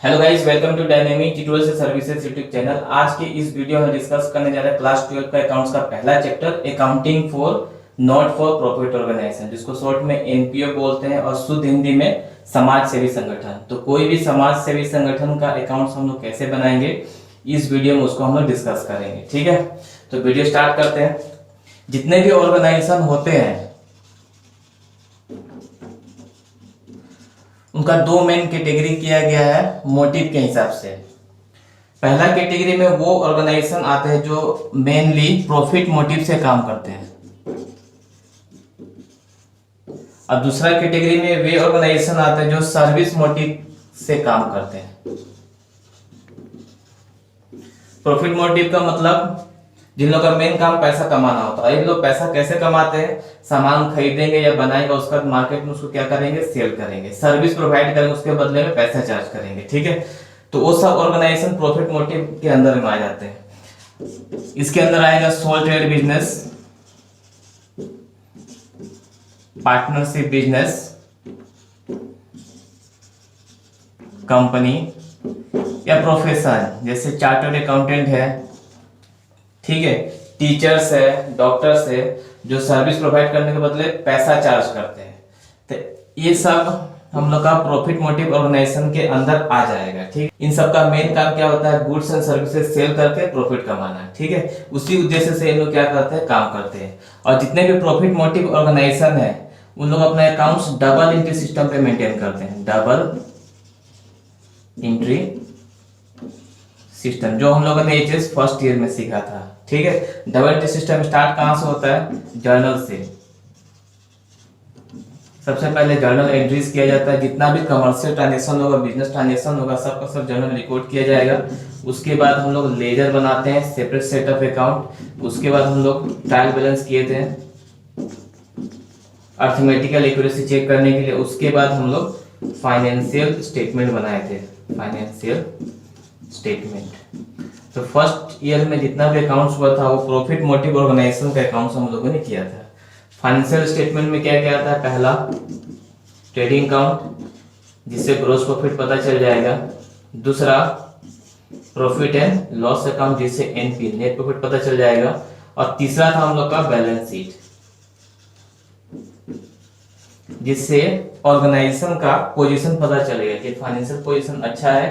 Hello guys, welcome to dynamic tutorial से services YouTube channel. आज की इस वीडियो में डिस्कस करने जा रहे हैं क्लास 12 का अकाउंट्स का पहला chapter accounting for not for profit organisation, जिसको शॉर्ट में एनपीओ बोलते हैं और शुद्ध हिंदी में समाज सेवी संगठन। तो कोई भी समाज सेवी संगठन का अकाउंट्स हम लोग कैसे बनाएंगे, इस वीडियो में उसको हम लोग डिस्कस करेंगे। ठीक है, तो वीडियो स्टार्ट करते हैं। जितने भी ऑर्गेनाइजेशन होते हैं उनका दो मेन कैटेगरी किया गया है मोटिव के हिसाब से। पहला कैटेगरी में वो ऑर्गेनाइजेशन आते हैं जो मेनली प्रॉफिट मोटिव से काम करते हैं, और दूसरा कैटेगरी में वे ऑर्गेनाइजेशन आते हैं जो सर्विस मोटिव से काम करते हैं। प्रॉफिट मोटिव का मतलब जिन लोगों का मेन काम पैसा कमाना होता है। ये लोग पैसा कैसे कमाते हैं? सामान खरीदेंगे या बनाएंगे, उसका मार्केट में उसको क्या करेंगे, सेल करेंगे, सर्विस प्रोवाइड करेंगे, उसके बदले में पैसा चार्ज करेंगे। ठीक है, तो वो सब ऑर्गेनाइजेशन प्रॉफिट मोटिव के अंदर में आ जाते हैं। इसके अंदर आएगा sole trade business, partnership business, company या प्रोफेशन, जैसे चार्टर्ड अकाउंटेंट है, ठीक है, टीचर्स है, डॉक्टर्स है, जो सर्विस प्रोवाइड करने के बदले पैसा चार्ज करते हैं। तो ये सब हम लोग का प्रॉफिट मोटिव ऑर्गेनाइजेशन के अंदर आ जाएगा। ठीक, इन सब का मेन काम क्या होता है? गुड्स एंड सर्विसेज सेल करके प्रॉफिट कमाना। ठीक है, उसी उद्देश्य से इन लोग क्या करते हैं, काम करते हैं। और जितने भी प्रॉफिट मोटिव ऑर्गेनाइजेशन है उन लोग अपने अकाउंट्स डबल एंट्री सिस्टम पे मेंटेन करते हैं। डबल एंट्री सिस्टम जो हम लोगों ने एचएस फर्स्ट ईयर में सीखा था। ठीक है, डबल एंट्री सिस्टम स्टार्ट कहां से होता है? जर्नल से। सबसे पहले जर्नल एंट्रीज किया जाता है। जितना भी कमर्शियल ट्रांजैक्शन होगा, बिजनेस ट्रांजैक्शन होगा, सबका सब जर्नल रिकॉर्ड किया जाएगा। उसके बाद हम लोग लेजर बनाते हैं, सेपरेट सेट ऑफ अकाउंट। उसके बाद हम लोग ट्रायल बैलेंस किए थे अर्थमेटिकल एक्यूरेसी चेक करने के लिए। उसके बाद हम लोग फाइनेंशियल स्टेटमेंट बनाए थे, फाइनेंशियल स्टेटमेंट। तो फर्स्ट ईयर में जितना भी अकाउंट्स हुआ था वो प्रॉफिट मोटिव ऑर्गेनाइजेशन का अकाउंट्स हम लोगों ने किया था। फाइनेंशियल स्टेटमेंट में क्या क्या आता है? पहला ट्रेडिंग अकाउंट, जिससे ग्रॉस प्रॉफिट पता चल जाएगा। दूसरा प्रॉफिट एंड लॉस अकाउंट, जिससे एनपी नेट प्रॉफिट पता चल जाएगा। और तीसरा था हम लोग का बैलेंस शीट, जिससे ऑर्गेनाइजेशन का पोजीशन पता चलेगा कि फाइनेंशियल पोजीशन अच्छा है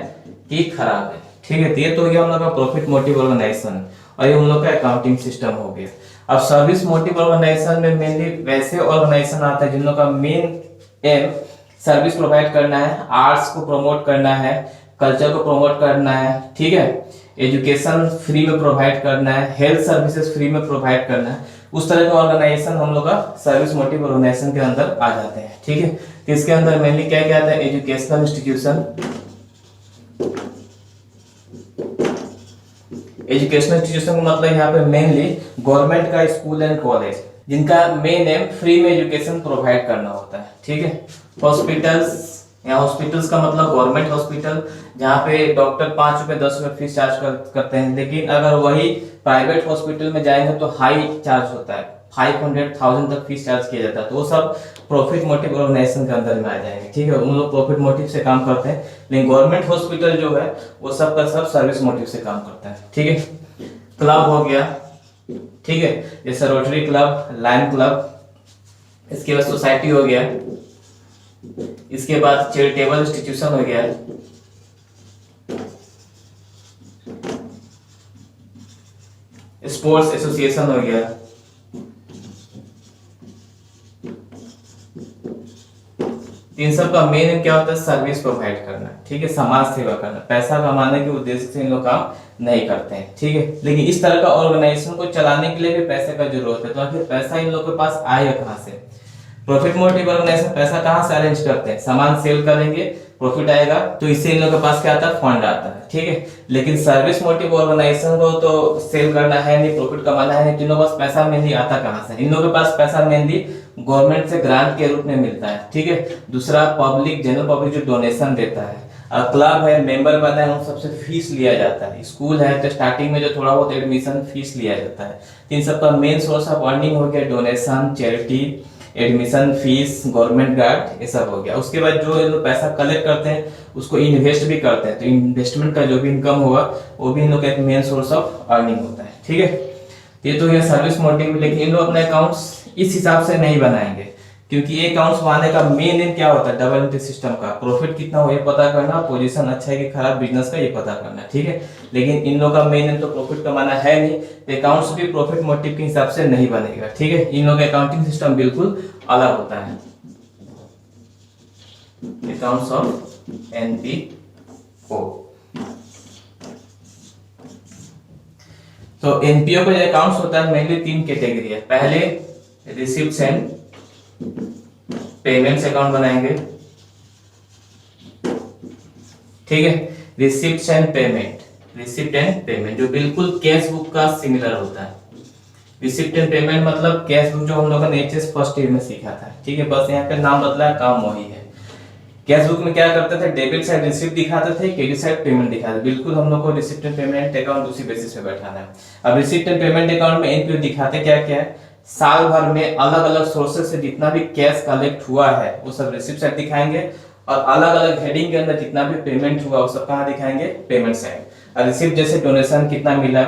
कि खराब है। ठीक है, तो ये तो गया हम लोग का प्रॉफिट मोटिव ऑर्गेनाइजेशन, और ये हम लोग का अकाउंटिंग सिस्टम हो गया। अब सर्विस मोटिव ऑर्गेनाइजेशन में मेनली वैसे ऑर्गेनाइजेशन आता है जिन लोग का मेन एम सर्विस प्रोवाइड करना है, आर्ट्स को प्रमोट करना है, कल्चर को प्रमोट करना है। ठीक है, एजुकेशन फ्री में प्रोवाइड करना है, हेल्थ सर्विसेज फ्री में प्रोवाइड करना है। उस तरह का ऑर्गेनाइजेशन हम लोग का सर्विस मोटिव ऑर्गेनाइजेशन के अंदर आ जाते हैं। ठीक है, तो इसके अंदर मेनली क्या क्या आता है? एजुकेशनल इंस्टीट्यूशन, एजुकेशनल इंस्टीट्यूशन का मतलब यहाँ पे मेनली गवर्नमेंट का स्कूल एंड कॉलेज, जिनका मेन एम फ्री में एजुकेशन प्रोवाइड करना होता है। ठीक है, हॉस्पिटल्स, यहाँ हॉस्पिटल्स का मतलब गवर्नमेंट हॉस्पिटल, जहाँ पे डॉक्टर 5 रुपए 10 रुपए फीस चार्ज करते हैं। लेकिन अगर वही प्राइवेट हॉस्पिटल में जाएंगे तो हाई चार्ज होता है, 500,000 तक फीस चार्ज किया जाता है। तो वो सब प्रॉफिट मोटिव ऑर्गेनाइजेशन के अंदर में आ जाएंगे। ठीक है, उन लोग प्रॉफिट मोटिव से काम करते हैं, लेकिन गवर्नमेंट हॉस्पिटल जो है वो सब का सब सर्विस मोटिव से काम करता है। ठीक है, क्लब हो गया, ठीक है, जैसे रोटरी क्लब, लायन क्लब। इसके बाद सोसाइटी हो गया, इसके बाद चैरिटेबल इंस्टीट्यूशन हो गया, स्पोर्ट्स एसोसिएशन हो गया। इन सब का मेन क्या होता है? सर्विस प्रोवाइड करना। ठीक है, समाज सेवा करना, पैसा कमाने के उद्देश्य से इन लोग काम नहीं करते हैं। ठीक है, लेकिन इस तरह का ऑर्गेनाइजेशन को चलाने के लिए भी पैसे का जरूरत है। तो आखिर पैसा इन लोग के पास आएगा कहाँ से? प्रॉफिट मोटिव ऑर्गेनाइजेशन पैसा कहाँ से अरेंज करते हैं? सामान सेल करेंगे, प्रॉफिट आएगा, तो इससे इन लोग के पास क्या आता है? फंड आता है। ठीक है, लेकिन सर्विस मोटिव ऑर्गेनाइजेशन को तो सेल करना है नहीं, प्रॉफिट कमाना है नहीं, तो इन लोगों के पास पैसा मेनली आता कहाँ से? इन लोगों के पास पैसा मेनली गवर्नमेंट से ग्रांट के रूप में मिलता है। ठीक है, दूसरा पब्लिक, जनरल पब्लिक जो डोनेशन देता है, क्लब है, मेंबर बना है, उन सबसे फीस लिया जाता है। स्कूल है तो स्टार्टिंग में जो थोड़ा बहुत एडमिशन फीस लिया जाता है। इन सब का मेन सोर्स ऑफ अर्निंग हो गया donation, charity, admission fees, government guard, ये सब हो गया। उसके बाद जो ये लोग पैसा कलेक्ट करते हैं उसको इन्वेस्ट भी करते हैं, तो इन्वेस्टमेंट का जो भी इनकम होगा वो भी इन लोग का एक मेन सोर्स ऑफ अर्निंग होता है। ठीक है, ये तो ये सर्विस मोटिव। लेकिन इन लोग अपने अकाउंट्स इस हिसाब से नहीं बनाएंगे, क्योंकि ये अकाउंट्स बनाने का मेन एम क्या होता है, डबल एंट्री सिस्टम का, प्रॉफिट कितना हो ये पता करना, पोजीशन अच्छा है कि खराब बिजनेस का ये पता करना। ठीक है, लेकिन इन लोगों का मेन एम तो प्रॉफिट कमाना है नहीं, तो अकाउंट्स भी प्रॉफिट मोटिव के हिसाब से नहीं बनेगा। ठीक है, इन लोगों का अकाउंटिंग सिस्टम बिल्कुल अलग होता है। Accounts of NPO. तो एनपीओ का जो अकाउंट्स होता है मेनली 3 कैटेगरी है। पहले रिसिप्ट्स एंड पेमेंट्स अकाउंट बनाएंगे। ठीक है, receipts and payment, receipt and payment जो बिल्कुल कैश बुक का सिमिलर होता है। रिसिप्ट एंड पेमेंट मतलब कैश बुक जो हम लोगों ने एचएस फर्स्ट ईयर में सीखा था। ठीक है, बस यहाँ पे नाम बदला है, काम वही है। कैश बुक में क्या करते थे, डेबिट साइड रिसिप्ट दिखाते थे, क्रेडिट साइड पेमेंट दिखाते थे। बिल्कुल हम लोग को रिसिप्ट एंड पेमेंट अकाउंट उसी बेसिस पे बैठाना है। अब रिसिप्ट एंड पेमेंट अकाउंट में एनपीओ दिखाते क्या क्या है, साल भर में अलग अलग सोर्सेस से जितना भी कैश कलेक्ट हुआ है वो सब रिसिप्ट साइड दिखाएंगे, और अलग अलग हेडिंग के अंदर जितना भी पेमेंट हुआ वो सब कहाँ दिखाएंगे, पेमेंट साइड। और रिसिप्ट जैसे डोनेशन कितना मिला,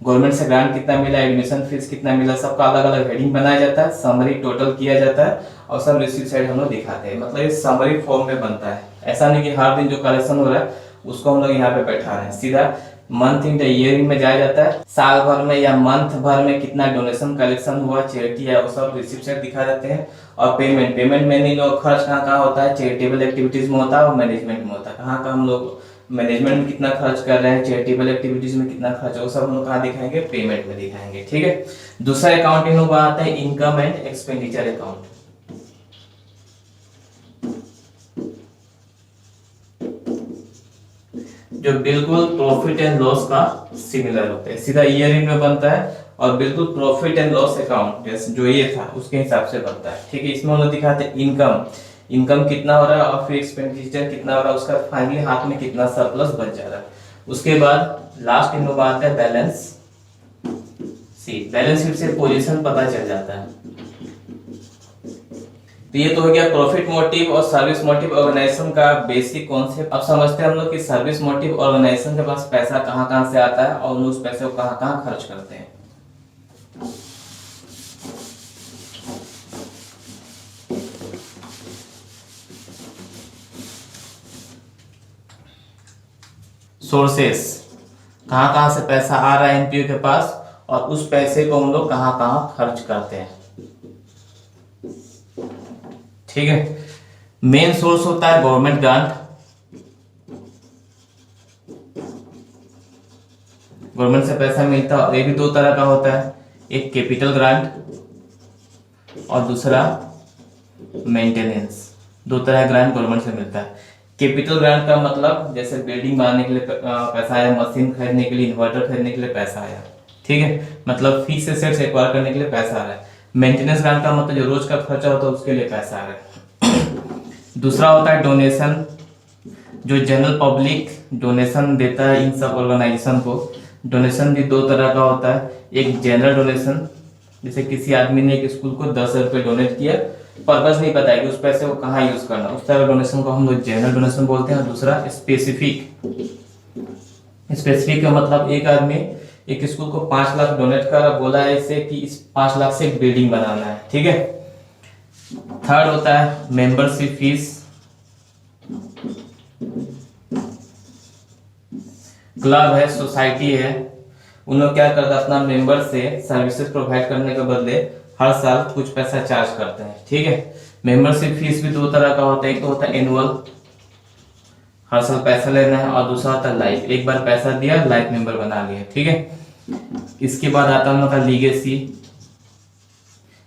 गवर्नमेंट से ग्रांट कितना मिला, एडमिशन फीस कितना मिला, सबका अलग अलग हेडिंग बनाया जाता है, समरी टोटल किया जाता है, और सब रिसिप्ट साइड हम लोग दिखाते हैं। मतलब ये समरी फॉर्म में बनता है, ऐसा नहीं कि हर दिन जो कलेक्शन हो रहा है उसको हम लोग यहाँ पे बैठा रहे हैं। सीधा मंथ इन द ईयर में जाया जाता है, साल भर में या मंथ भर में कितना डोनेशन कलेक्शन हुआ, चैरिटी है, वो सब रिसिप्ट साइड दिखा देते हैं। और पेमेंट में नहीं लोग खर्च कहाँ कहाँ होता है, चैरिटेबल एक्टिविटीज में होता है और मैनेजमेंट में होता है। कहाँ कहाँ हम लोग मैनेजमेंट में कितना खर्च कर रहे हैं, चैरिटेबल एक्टिविटीज में कितना खर्च है, वो सब हम लोग कहाँ दिखाएंगे, पेमेंट में दिखाएंगे। ठीक है, दूसरा अकाउंट इन लोग आता है इनकम एंड एक्सपेंडिचर अकाउंट। जो बिल्कुल प्रॉफिट एंड लॉस का सिमिलर होता है, सीधा ईयर एंड में बनता है, और बिल्कुल प्रॉफिट एंड लॉस अकाउंट जैसे जो ये था उसके हिसाब से बनता है। ठीक है, इसमें हम लोग दिखाते हैं इनकम कितना हो रहा है, और फिर एक्सपेंडिचर कितना हो रहा है, उसका फाइनली हाथ में कितना सरप्लस बच जा रहा है। उसके बाद लास्ट इन लोग आता है बैलेंस शीट। बैलेंस शीट से पोजीशन पता चल जाता है। तो ये तो हो गया प्रॉफिट मोटिव और सर्विस मोटिव ऑर्गेनाइजेशन का बेसिक कॉन्सेप्ट। अब समझते हैं हम लोग कि सर्विस मोटिव ऑर्गेनाइजेशन के पास पैसा कहाँ कहाँ से आता है और उन उस पैसे को कहाँ कहाँ खर्च करते हैं। सोर्सेस, कहाँ कहाँ से पैसा आ रहा है एनपीओ के पास, और उस पैसे को हम लोग कहाँ कहाँ खर्च करते हैं। ठीक है, मेन सोर्स होता है गवर्नमेंट ग्रांट। गवर्नमेंट से पैसा मिलता है, और ये भी 2 तरह का होता है, एक कैपिटल ग्रांट और दूसरा मेंटेनेंस। 2 तरह का ग्रांट गवर्नमेंट से मिलता है। कैपिटल ग्रांट का मतलब जैसे बिल्डिंग बनाने के लिए पैसा आया, मशीन खरीदने के लिए, इन्वर्टर खरीदने के लिए पैसा आया। ठीक है, मतलब फीस एसेट्स एक्वायर करने के लिए पैसा आ रहा है। मेंटेनेंस ग्रांट का मतलब जो रोज का खर्चा होता है उसके लिए पैसा आ रहा है। दूसरा होता है डोनेशन, जो जनरल पब्लिक डोनेशन देता है इन सब ऑर्गेनाइजेशन को। डोनेशन भी 2 तरह का होता है, एक जनरल डोनेशन, जैसे किसी आदमी ने एक स्कूल को 10 रुपये डोनेट किया, पर्पस नहीं पता है कि उस पैसे को कहाँ यूज करना, उस तरह डोनेशन को हम लोग जनरल डोनेशन बोलते हैं। दूसरा स्पेसिफिक का मतलब एक आदमी एक स्कूल को 5 लाख डोनेट कर बोला है इसे कि इस 5 लाख से एक बिल्डिंग बनाना है। ठीक है, थर्ड होता है मेंबरशिप फीस। क्लब है, सोसाइटी है, उन लोग क्या करते हैं, अपना मेंबर से सर्विसेज प्रोवाइड करने के बदले हर साल कुछ पैसा चार्ज करते हैं। ठीक है, मेंबरशिप फीस भी 2 तरह का होता है, एक तो होता है एनुअल, हर साल पैसा लेना है, और दूसरा होता है लाइफ, एक बार पैसा दिया लाइफ मेंबर बना लिया। ठीक है, इसके बाद आता है हम लोग का लीगेसी।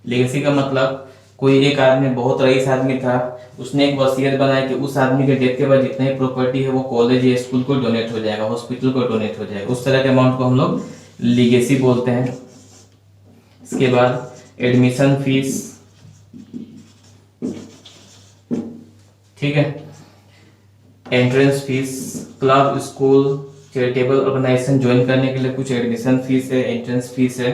लीगेसी का मतलब कोई एक आदमी बहुत रईस आदमी था, उसने एक वसीयत बनाई कि उस आदमी के डेथ के बाद जितनी प्रॉपर्टी है वो कॉलेज या स्कूल को डोनेट हो जाएगा, हॉस्पिटल को डोनेट हो जाएगा। उस तरह के अमाउंट को हम लोग लीगेसी बोलते हैं। इसके बाद एडमिशन फीस। ठीक है, entrance fees, club, school, charitable organisation join करने के लिए कुछ एडमिशन फीस है, एंट्रेंस फीस है,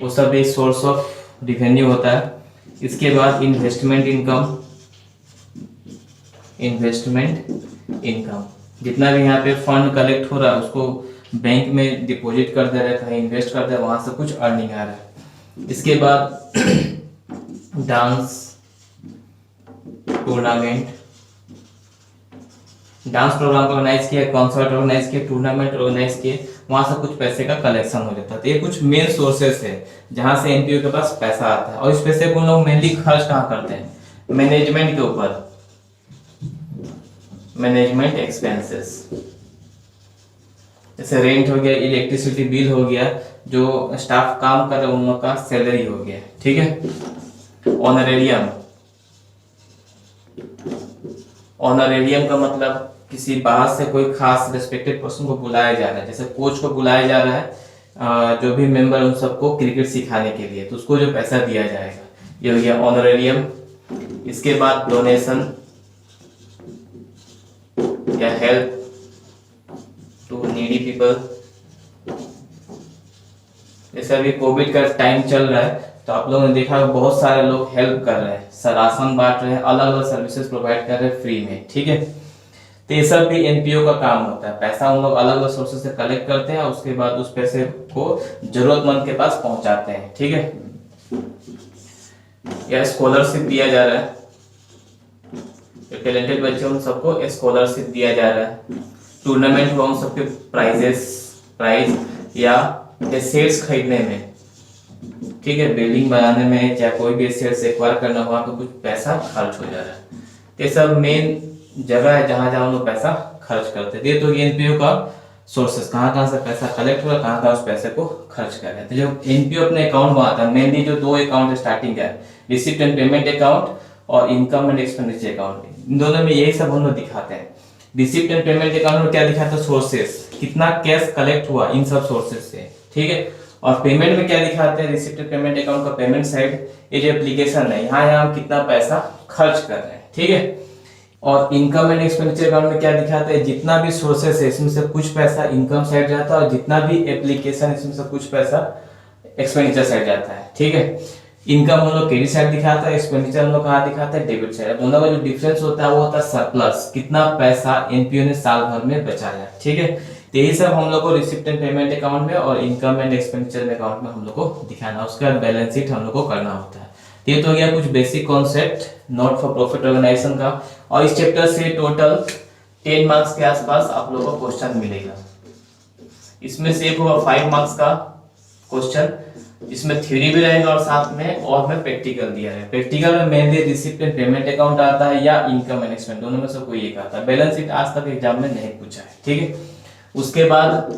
वो सब एक सोर्स ऑफ रिवेन्यू होता है। इसके बाद इन्वेस्टमेंट इनकम, जितना भी यहाँ पे फंड कलेक्ट हो रहा है उसको बैंक में डिपॉजिट कर दे रहे हैं, कहीं इन्वेस्ट कर दे रहे हैं, वहां से कुछ अर्निंग आ रहा है। इसके बाद डांस प्रोग्राम ऑर्गेनाइज किया, कॉन्सर्ट ऑर्गेनाइज किया, टूर्नामेंट ऑर्गेनाइज किए, वहां से कुछ पैसे का कलेक्शन हो जाता है। तो ये कुछ मेन सोर्सेस है जहां से एनपीओ के पास पैसा आता है। और इस पैसे को लोग मेनली खर्च कहाँ करते हैं? मैनेजमेंट के ऊपर, मैनेजमेंट एक्सपेंसेस, जैसे रेंट हो गया, इलेक्ट्रिसिटी बिल हो गया, जो स्टाफ काम कर रहे हैं उन लोग का सैलरी हो गया, ठीक है। ऑनरेरियम का मतलब किसी बाहर से कोई खास रिस्पेक्टेड पर्सन को बुलाया जा रहा है, जैसे कोच को बुलाया जा रहा है, जो भी मेंबर उन सबको क्रिकेट सिखाने के लिए, तो उसको जो पैसा दिया जाएगा ये हो गया ऑनरेरियम। इसके बाद डोनेशन या हेल्प टू नीडी पीपल, जैसे अभी कोविड का टाइम चल रहा है तो आप लोगों ने देखा बहुत सारे लोग हेल्प कर रहे हैं, राशन बांट रहे हैं, अलग अलग सर्विसेज प्रोवाइड कर रहे हैं फ्री में, ठीक है। तो ये सब भी एनपीओ का काम होता है। पैसा उन लोग अलग अलग सोर्सेज से कलेक्ट करते हैं, उसके बाद उस पैसे को जरूरतमंद के पास पहुंचाते हैं, ठीक है। या स्कॉलरशिप दिया जा रहा है, जो टैलेंटेड बच्चे उन सबको स्कॉलरशिप दिया जा रहा है। टूर्नामेंट हुआ उन सबके प्राइज या एसेट्स खरीदने में, ठीक है, बिल्डिंग बनाने में या कोई भी एसेट्स एक्वायर करना हुआ तो कुछ पैसा खर्च हो जा रहा है। ये सब मेन जगह है जहां जहां हम लोग पैसा खर्च करते हैं। तो एनपीओ का सोर्सेस, कहाँ से पैसा कलेक्ट हो रहा है, कहाँ उस पैसे को खर्च कर रहे हैं। तो जब एनपीओ अपने अकाउंट बनाता है, मेनली जो दो अकाउंट स्टार्टिंग है, रिसिप्ट एंड पेमेंट अकाउंट और इनकम एंड एक्सपेंडिचर अकाउंट, इन दोनों में यही सब हम लोग दिखाते हैं। रिसिप्ट एंड पेमेंट अकाउंट में क्या दिखाता है? सोर्सेस, कितना कैश कलेक्ट हुआ इन सब सोर्सेस से, ठीक है। और पेमेंट में क्या दिखाते हैं? रिसिप्ट एंड पेमेंट अकाउंट का पेमेंट साइड, ये जो एप्लीकेशन है यहाँ हम कितना पैसा खर्च कर रहे हैं, ठीक है। और इनकम एंड एक्सपेंडिचर अकाउंट में क्या दिखाते हैं? जितना भी सोर्सेस है इसमें से कुछ पैसा इनकम साइड जाता है और जितना भी एप्लीकेशन इसमें से कुछ पैसा एक्सपेंडिचर साइड जाता है, ठीक है। इनकम हम लोग क्रेडिट साइड दिखाता है, एक्सपेंडिचर हम लोग कहाँ दिखाता है? Debit side. दोनों का जो डिफरेंस होता है वो होता है सरप्लस, कितना पैसा एनपीओ ने साल भर में बचाया, ठीक है। तो यही सब हम लोग को रिसिप्ट एंड पेमेंट अकाउंट में और इनकम एंड एक्सपेंडिचर अकाउंट में हम लोग को दिखाना, उसका बैलेंस शीट हम लोग को करना होता है। ये तो हो गया कुछ basic concept not for profit organisation का। और इस चैप्टर से टोटल 10 मार्क्स के आसपास आप लोगों को क्वेश्चन मिलेगा। इसमें से एक होगा 5 मार्क्स का क्वेश्चन, इसमें थ्योरी भी रहेगा और साथ में और में प्रैक्टिकल दिया है। प्रैक्टिकल में mainly receipt and payment account आता है या इनकम मैनेजमेंट, दोनों में से कोई एक आता है। बैलेंस शीट आज तक एग्जाम में नहीं पूछा है, ठीक है। उसके बाद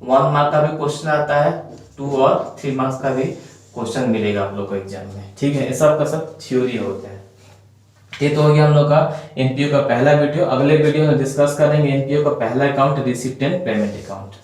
1 मार्क का भी क्वेश्चन आता है, 2 और 3 मार्क्स का भी क्वेश्चन मिलेगा आप लोग को एग्जाम में, ठीक है। सब का सब थ्योरी होते हैं। ये तो हो गया हम लोग का एनपीओ का पहला वीडियो। अगले वीडियो में डिस्कस करेंगे एनपीओ का पहला account, receipt and payment account.